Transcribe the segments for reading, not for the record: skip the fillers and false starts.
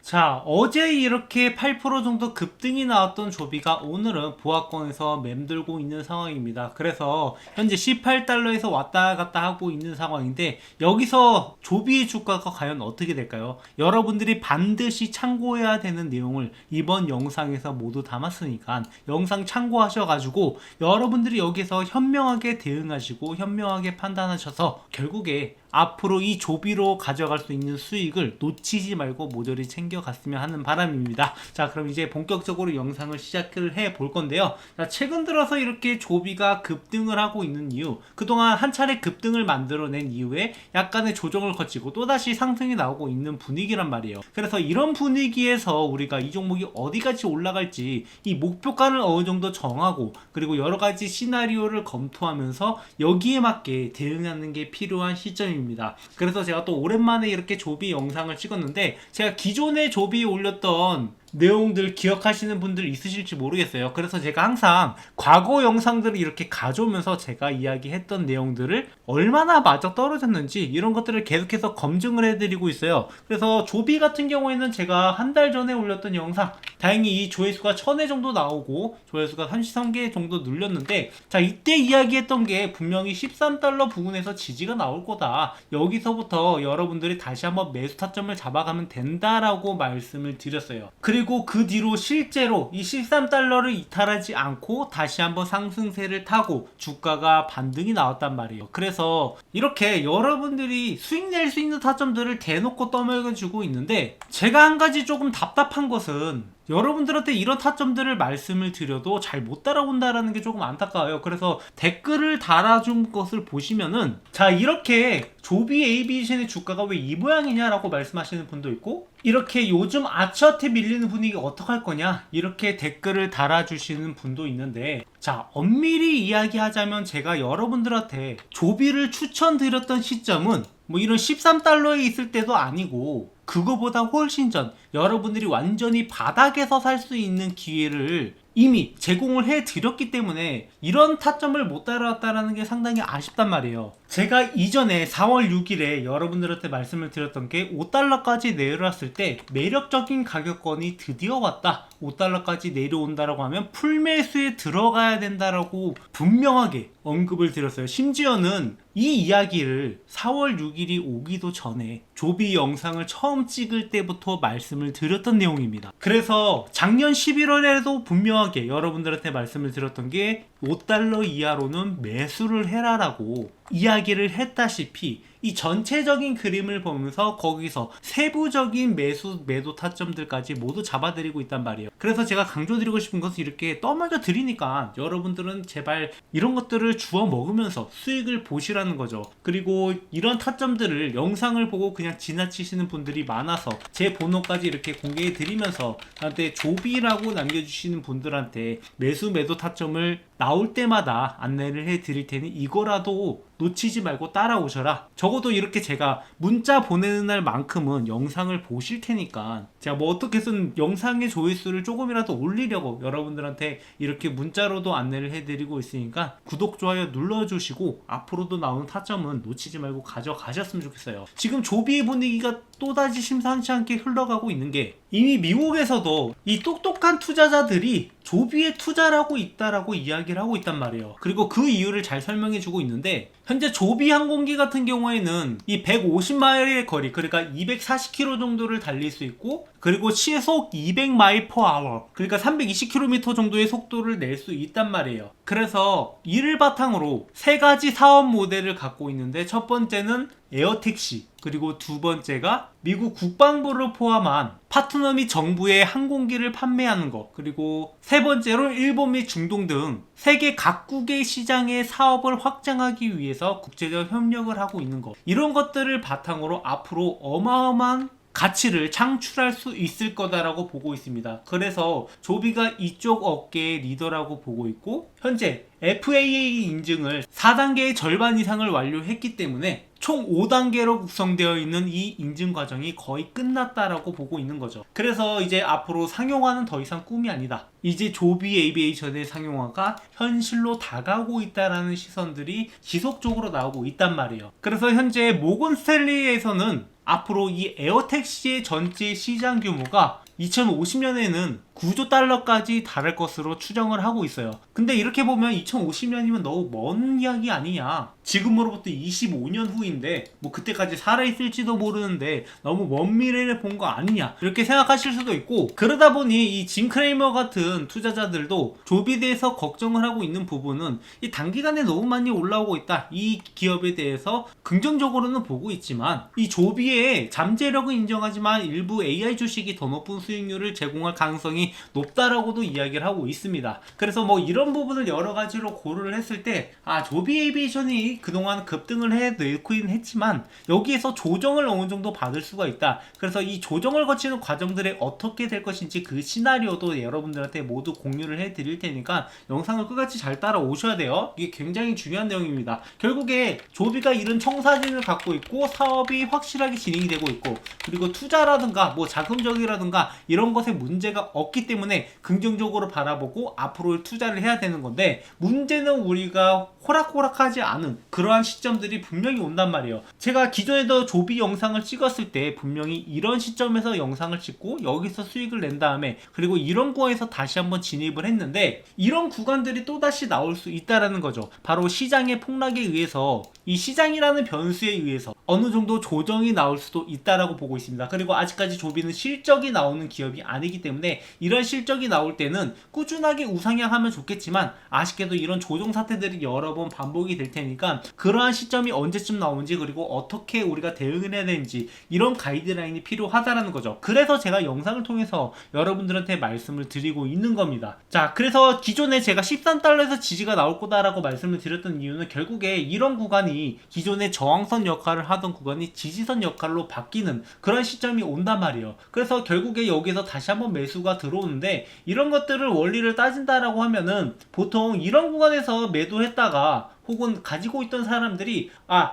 자, 어제 이렇게 8% 정도 급등이 나왔던 조비가 오늘은 보합권에서 맴돌고 있는 상황입니다. 그래서 현재 18달러에서 왔다 갔다 하고 있는 상황인데 여기서 조비의 주가가 과연 어떻게 될까요? 여러분들이 반드시 참고해야 되는 내용을 이번 영상에서 모두 담았으니까 영상 참고하셔가지고 여러분들이 여기서 현명하게 대응하시고 현명하게 판단하셔서 결국에 앞으로 이 조비로 가져갈 수 있는 수익을 놓치지 말고 모조리 챙겨갔으면 하는 바람입니다. 자, 그럼 이제 본격적으로 영상을 시작을 해 볼 건데요. 자, 최근 들어서 이렇게 조비가 급등을 하고 있는 이유, 그동안 한 차례 급등을 만들어낸 이후에 약간의 조정을 거치고 또다시 상승이 나오고 있는 분위기란 말이에요. 그래서 이런 분위기에서 우리가 이 종목이 어디까지 올라갈지 이 목표가를 어느 정도 정하고 그리고 여러 가지 시나리오를 검토하면서 여기에 맞게 대응하는 게 필요한 시점입니다. 그래서 제가 또 오랜만에 이렇게 조비 영상을 찍었는데 제가 기존에 조비에 올렸던 내용들 기억하시는 분들 있으실지 모르겠어요. 그래서 제가 항상 과거 영상들을 이렇게 가져오면서 제가 이야기했던 내용들을 얼마나 맞아 떨어졌는지 이런 것들을 계속해서 검증을 해드리고 있어요. 그래서 조비 같은 경우에는 제가 한 달 전에 올렸던 영상 다행히 이 조회수가 1000회 정도 나오고 조회수가 33개 정도 눌렸는데 자, 이때 이야기했던 게 분명히 13달러 부근에서 지지가 나올 거다. 여기서부터 여러분들이 다시 한번 매수 타점을 잡아가면 된다라고 말씀을 드렸어요. 그리고 그 뒤로 실제로 이 13달러를 이탈하지 않고 다시 한번 상승세를 타고 주가가 반등이 나왔단 말이에요. 그래서 이렇게 여러분들이 수익 낼 수 있는 타점들을 대놓고 떠먹여주고 있는데 제가 한 가지 조금 답답한 것은 여러분들한테 이런 타점들을 말씀을 드려도 잘 못 따라온다라는 게 조금 안타까워요. 그래서 댓글을 달아준 것을 보시면은 자, 이렇게 조비 에이비에이션의 주가가 왜 이 모양이냐라고 말씀하시는 분도 있고 이렇게 요즘 아처한테 밀리는 분위기 어떡할 거냐 이렇게 댓글을 달아주시는 분도 있는데 자, 엄밀히 이야기하자면 제가 여러분들한테 조비를 추천드렸던 시점은 뭐 이런 13달러에 있을 때도 아니고 그거보다 훨씬 전 여러분들이 완전히 바닥에서 살 수 있는 기회를 이미 제공을 해드렸기 때문에 이런 타점을 못 따라왔다는 게 상당히 아쉽단 말이에요. 제가 이전에 4월 6일에 여러분들한테 말씀을 드렸던 게 5달러까지 내려왔을 때 매력적인 가격권이 드디어 왔다. 5달러까지 내려온다라고 하면 풀매수에 들어가야 된다라고 분명하게 언급을 드렸어요. 심지어는 이 이야기를 4월 6일이 오기도 전에 조비 영상을 처음 찍을 때부터 말씀을 드렸던 내용입니다. 그래서 작년 11월에도 분명하게 여러분들한테 말씀을 드렸던 게 5달러 이하로는 매수를 해라라고 이야기를 했다시피 이 전체적인 그림을 보면서 거기서 세부적인 매도 타점들까지 모두 잡아드리고 있단 말이에요. 그래서 제가 강조드리고 싶은 것은 이렇게 떠먹여 드리니까 여러분들은 제발 이런 것들을 주워 먹으면서 수익을 보시라는 거죠. 그리고 이런 타점들을 영상을 보고 그냥 지나치시는 분들이 많아서 제 번호까지 이렇게 공개해 드리면서 나한테 조비라고 남겨주시는 분들한테 매도 타점을 나올 때마다 안내를 해 드릴 테니 이거라도 놓치지 말고 따라오셔라. 적어도 이렇게 제가 문자 보내는 날만큼은 영상을 보실 테니까 제가 뭐 어떻게든 영상의 조회수를 조금이라도 올리려고 여러분들한테 이렇게 문자로도 안내를 해드리고 있으니까 구독, 좋아요 눌러주시고 앞으로도 나오는 타점은 놓치지 말고 가져가셨으면 좋겠어요. 지금 조비의 분위기가 또다시 심상치 않게 흘러가고 있는 게 이미 미국에서도 이 똑똑한 투자자들이 조비에 투자를 하고 있다라고 이야기를 하고 있단 말이에요. 그리고 그 이유를 잘 설명해 주고 있는데 현재 조비 항공기 같은 경우에는 이 150마일의 거리 그러니까 240km 정도를 달릴 수 있고 그리고 시속 200마일 per hour 그러니까 320km 정도의 속도를 낼 수 있단 말이에요. 그래서 이를 바탕으로 세 가지 사업 모델을 갖고 있는데 첫 번째는 에어택시 그리고 두 번째가 미국 국방부를 포함한 파트너 및 정부의 항공기를 판매하는 것 그리고 세 번째로 일본 및 중동 등 세계 각국의 시장의 사업을 확장하기 위해서 국제적 협력을 하고 있는 것 이런 것들을 바탕으로 앞으로 어마어마한 가치를 창출할 수 있을 거다라고 보고 있습니다. 그래서 조비가 이쪽 업계의 리더라고 보고 있고 현재 FAA 인증을 4단계의 절반 이상을 완료했기 때문에 총 5단계로 구성되어 있는 이 인증 과정이 거의 끝났다라고 보고 있는 거죠. 그래서 이제 앞으로 상용화는 더 이상 꿈이 아니다. 이제 조비 에이비에이션의 상용화가 현실로 다가오고 있다라는 시선들이 지속적으로 나오고 있단 말이에요. 그래서 현재 모건 스탠리에서는 앞으로 이 에어택시의 전체 시장 규모가 2050년에는 9조 달러까지 달할 것으로 추정을 하고 있어요. 근데 이렇게 보면 2050년이면 너무 먼 이야기 아니냐. 지금으로부터 25년 후인데 뭐 그때까지 살아있을지도 모르는데 너무 먼 미래를 본 거 아니냐 이렇게 생각하실 수도 있고, 그러다 보니 이 짐 크레이머 같은 투자자들도 조비에 대해서 걱정을 하고 있는 부분은 이 단기간에 너무 많이 올라오고 있다, 이 기업에 대해서 긍정적으로는 보고 있지만 이 조비의 잠재력은 인정하지만 일부 AI 주식이 더 높은 수익률을 제공할 가능성이 높다라고도 이야기를 하고 있습니다. 그래서 뭐 이런 부분을 여러 가지로 고려를 했을 때 조비 에이비에이션이 그동안 급등을 해내긴 했지만 여기에서 조정을 어느 정도 받을 수가 있다. 그래서 이 조정을 거치는 과정들이 어떻게 될 것인지 그 시나리오도 여러분들한테 모두 공유를 해드릴 테니까 영상을 끝까지 잘 따라오셔야 돼요. 이게 굉장히 중요한 내용입니다. 결국에 조비가 이런 청사진을 갖고 있고 사업이 확실하게 진행이 되고 있고, 그리고 투자라든가 뭐 자금적이라든가 이런 것에 문제가 없기 때문에 긍정적으로 바라보고 앞으로 투자를 해야 되는 건데, 문제는 우리가 호락호락하지 않은 그러한 시점들이 분명히 온단 말이에요. 제가 기존에도 조비 영상을 찍었을 때 분명히 이런 시점에서 영상을 찍고 여기서 수익을 낸 다음에 그리고 이런 구간에서 다시 한번 진입을 했는데, 이런 구간들이 또다시 나올 수 있다라는 거죠. 바로 시장의 폭락에 의해서, 이 시장이라는 변수에 의해서 어느 정도 조정이 나올 수도 있다라고 보고 있습니다. 그리고 아직까지 조비는 실적이 나오는 기업이 아니기 때문에 이런 실적이 나올 때는 꾸준하게 우상향하면 좋겠지만 아쉽게도 이런 조정 사태들이 여러 번 반복이 될 테니까 그러한 시점이 언제쯤 나오는지, 그리고 어떻게 우리가 대응을 해야 되는지 이런 가이드라인이 필요하다라는 거죠. 그래서 제가 영상을 통해서 여러분들한테 말씀을 드리고 있는 겁니다. 자, 그래서 기존에 제가 13달러에서 지지가 나올 거다라고 말씀을 드렸던 이유는 결국에 이런 구간이 기존의 저항선 역할을 하던 구간이 지지선 역할로 바뀌는 그런 시점이 온단 말이에요. 그래서 결국에 여기서 다시 한번 매수가 들어오는데, 이런 것들을 원리를 따진다라고 하면은 보통 이런 구간에서 매도했다가 혹은 가지고 있던 사람들이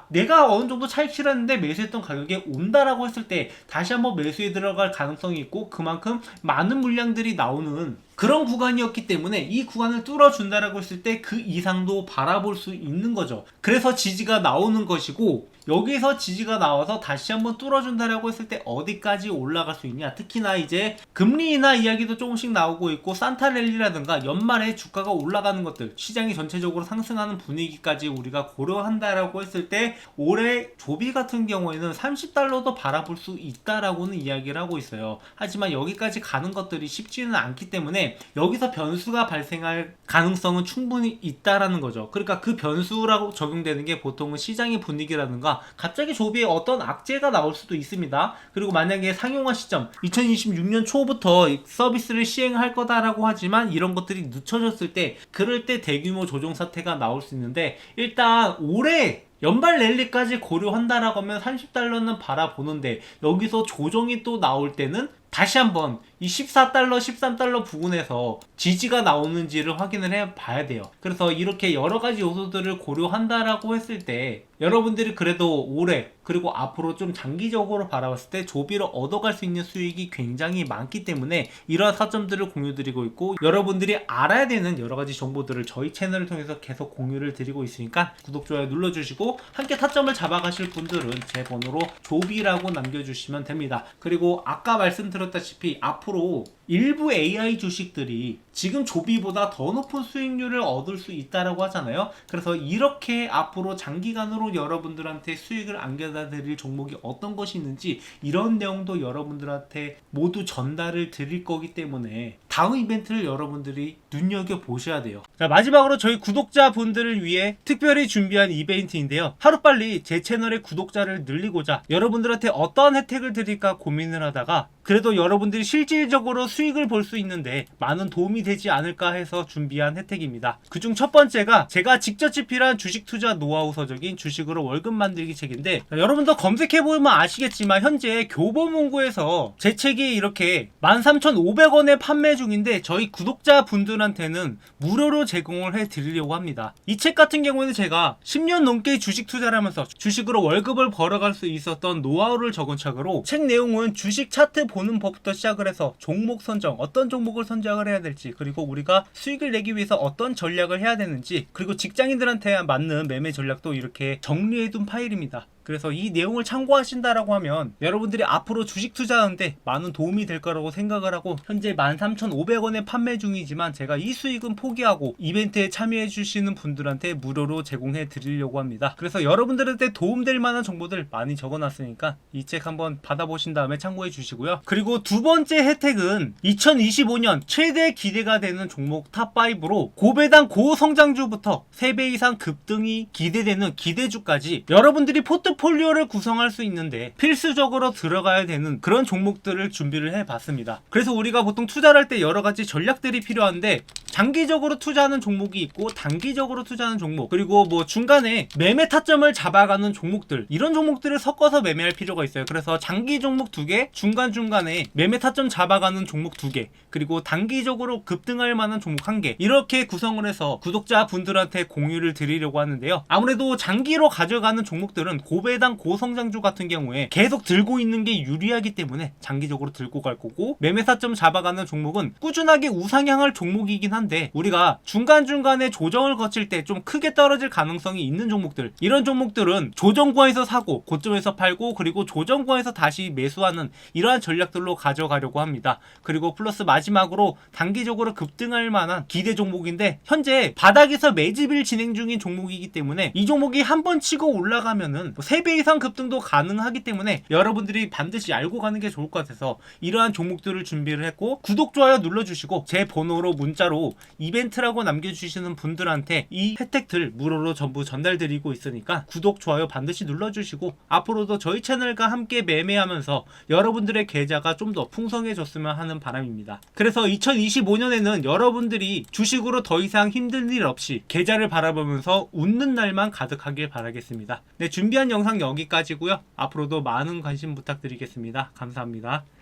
내가 어느 정도 차익 실었는데 매수했던 가격에 온다라고 했을 때 다시 한번 매수에 들어갈 가능성이 있고, 그만큼 많은 물량들이 나오는 그런 구간이었기 때문에 이 구간을 뚫어준다라고 했을 때 그 이상도 바라볼 수 있는 거죠. 그래서 지지가 나오는 것이고, 여기서 지지가 나와서 다시 한번 뚫어준다라고 했을 때 어디까지 올라갈 수 있냐. 특히나 이제 금리 인하 이야기도 조금씩 나오고 있고, 산타랠리라든가 연말에 주가가 올라가는 것들, 시장이 전체적으로 상승하는 분위기까지 우리가 고려한다라고 했을 때 올해 조비 같은 경우에는 30달러도 바라볼 수 있다라고는 이야기를 하고 있어요. 하지만 여기까지 가는 것들이 쉽지는 않기 때문에 여기서 변수가 발생할 가능성은 충분히 있다라는 거죠. 그러니까 그 변수라고 적용되는 게 보통은 시장의 분위기라든가 갑자기 조비에 어떤 악재가 나올 수도 있습니다. 그리고 만약에 상용화 시점 2026년 초부터 서비스를 시행할 거다라고 하지만 이런 것들이 늦춰졌을 때, 그럴 때 대규모 조정 사태가 나올 수 있는데, 일단 올해 연말 랠리까지 고려한다라고 하면 30달러는 바라보는데, 여기서 조정이 또 나올 때는 다시 한번 이 14달러, 13달러 부근에서 지지가 나오는지를 확인을 해 봐야 돼요. 그래서 이렇게 여러 가지 요소들을 고려한다라고 했을 때 여러분들이 그래도 올해 그리고 앞으로 좀 장기적으로 바라봤을 때 조비를 얻어갈 수 있는 수익이 굉장히 많기 때문에 이러한 사점들을 공유드리고 있고, 여러분들이 알아야 되는 여러 가지 정보들을 저희 채널을 통해서 계속 공유를 드리고 있으니까 구독, 좋아요 눌러주시고, 함께 타점을 잡아가실 분들은 제 번호로 조비라고 남겨주시면 됩니다. 그리고 아까 말씀드렸다시피 앞으로 일부 AI 주식들이 지금 조비보다 더 높은 수익률을 얻을 수 있다라고 하잖아요. 그래서 이렇게 앞으로 장기간으로 여러분들한테 수익을 안겨다 드릴 종목이 어떤 것이 있는지 이런 내용도 여러분들한테 모두 전달을 드릴 거기 때문에 다음 이벤트를 여러분들이 눈여겨보셔야 돼요. 자, 마지막으로 저희 구독자분들을 위해 특별히 준비한 이벤트인데요. 하루빨리 제 채널의 구독자를 늘리고자 여러분들한테 어떤 혜택을 드릴까 고민을 하다가 그래도 여러분들이 실질적으로 수익을 볼 수 있는데 많은 도움이 되지 않을까 해서 준비한 혜택입니다. 그중 첫 번째가 제가 직접 집필한 주식 투자 노하우 서적인 주식으로 월급 만들기 책인데, 여러분도 검색해보면 아시겠지만 현재 교보문고에서 제 책이 이렇게 13,500원에 판매 중인데 저희 구독자분들한테는 무료로 제공을 해드리려고 합니다. 이 책 같은 경우에는 제가 10년 넘게 주식 투자를 하면서 주식으로 월급을 벌어갈 수 있었던 노하우를 적은 책으로, 책 내용은 주식 차트 보는 법부터 시작을 해서 종목 선정, 어떤 종목을 선정을 해야 될지, 그리고 우리가 수익을 내기 위해서 어떤 전략을 해야 되는지, 그리고 직장인들한테 맞는 매매 전략도 이렇게 정리해둔 파일입니다. 그래서 이 내용을 참고하신다라고 하면 여러분들이 앞으로 주식 투자하는데 많은 도움이 될 거라고 생각을 하고, 현재 13,500원에 판매 중이지만 제가 이 수익은 포기하고 이벤트에 참여해 주시는 분들한테 무료로 제공해 드리려고 합니다. 그래서 여러분들한테 도움될 만한 정보들 많이 적어놨으니까 이 책 한번 받아보신 다음에 참고해 주시고요. 그리고 두 번째 혜택은 2025년 최대 기대가 되는 종목 탑5로 고배당 고성장주부터 3배 이상 급등이 기대되는 기대주까지 여러분들이 포트폴리오를 구성할 수 있는데 필수적으로 들어가야 되는 그런 종목들을 준비를 해봤습니다. 그래서 우리가 보통 투자를 할 때 여러 가지 전략들이 필요한데, 장기적으로 투자하는 종목이 있고 단기적으로 투자하는 종목, 그리고 뭐 중간에 매매 타점을 잡아가는 종목들, 이런 종목들을 섞어서 매매할 필요가 있어요. 그래서 장기 종목 2개, 중간중간에 매매 타점 잡아가는 종목 2개, 그리고 단기적으로 급등할 만한 종목 1개, 이렇게 구성을 해서 구독자분들한테 공유를 드리려고 하는데요. 아무래도 장기로 가져가는 종목들은 고배당 고성장주 같은 경우에 계속 들고 있는 게 유리하기 때문에 장기적으로 들고 갈 거고, 매매 타점 잡아가는 종목은 꾸준하게 우상향할 종목이긴 한데 우리가 중간중간에 조정을 거칠 때 좀 크게 떨어질 가능성이 있는 종목들, 이런 종목들은 조정구에서 사고 고점에서 팔고 그리고 조정구에서 다시 매수하는 이러한 전략들로 가져가려고 합니다. 그리고 플러스 마지막으로 단기적으로 급등할 만한 기대 종목인데, 현재 바닥에서 매집일 진행 중인 종목이기 때문에 이 종목이 한번 치고 올라가면은 3배 이상 급등도 가능하기 때문에 여러분들이 반드시 알고 가는 게 좋을 것 같아서 이러한 종목들을 준비를 했고, 구독, 좋아요 눌러주시고 제 번호로 문자로 이벤트라고 남겨주시는 분들한테 이 혜택들 무료로 전부 전달드리고 있으니까 구독, 좋아요 반드시 눌러주시고 앞으로도 저희 채널과 함께 매매하면서 여러분들의 계좌가 좀 더 풍성해졌으면 하는 바람입니다. 그래서 2025년에는 여러분들이 주식으로 더 이상 힘든 일 없이 계좌를 바라보면서 웃는 날만 가득하길 바라겠습니다. 네, 준비한 영상 여기까지고요. 앞으로도 많은 관심 부탁드리겠습니다. 감사합니다.